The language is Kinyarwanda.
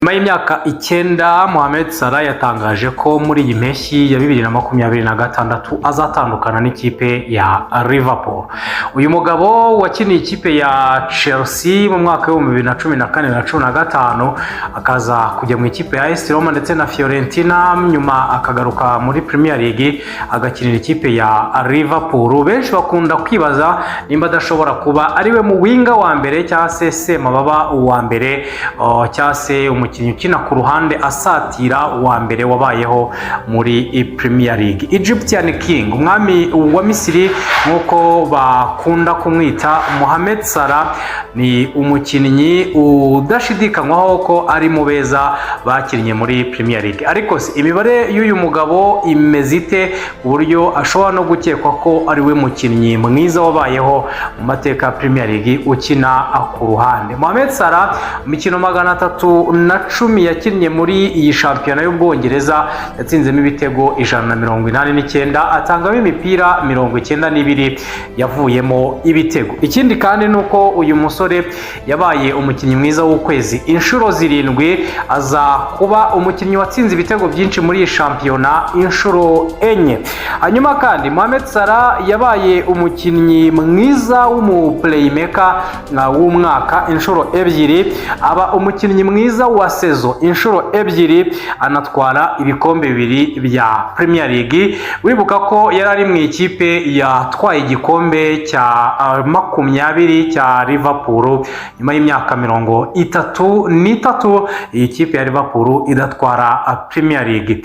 Nyuma y'imyaka 9 Mohamed Salah yatangaje ko muri iyi mpeshyi ya 2026 azatandukana n'ikipe ya Liverpool. Uyu mugabo wakiniye ikipe ya Chelsea mu mwaka wa 2014 na 2015 akaza kujya mu ikipe ya AS Roma ndetse na Fiorentina, nyuma akagaruka muri Premier League agakinira ikipe ya Liverpool. Benshi bakunda kwibaza nimba adashobora kuba ariwe mu winga wa mbere cyangwa se Semababa wa mbere cyangwa se umukinnyi ukina ku ruhande asatira wa mbere wabayeho muri Premier League. Egyptian King, umwami wa Misiri nkuko bakunda kumwita, Mohamed Salah ni umukinnyi udashidikanywaho ko ari mu beza bakinnye muri Premier League. Ariko imibare y'uyu mugabo imeze ite ku buryo ashobora no gukekwa ko ari we mukinnyi mwiza wabayeho mu mateka ya Premier League ukina ku ruhande? Mohamed Salah imikino 310 yakinnye muri iyi shampiyona y'Ubwongereza yatsinzemo ibitego 189, atangamo imipira 92 yavuyemo ibitego. Ikindi kandi nuko uyu musore yabaye umukinnyi mwiza w'ukwezi inshuro 7, aza kuba umukinnyi watsinze ibitego byinshi muri iyi shampiyona inshuro 4. Hanyuma kandi Mohamed Salah yabaye umukinnyi mwiza w'umuplaymaker w'umwaka inshuro 2, aba umukinnyi mwiza wa sezo inshuro 2, anatwara ibikombe 2 bya Premier League. Wibuka ko yari ari mu ikipe yatwaye igikombe cya 20 cya Liverpool nyuma y'imyaka 33 iyi kipe ya Liverpool idatwara Premier League.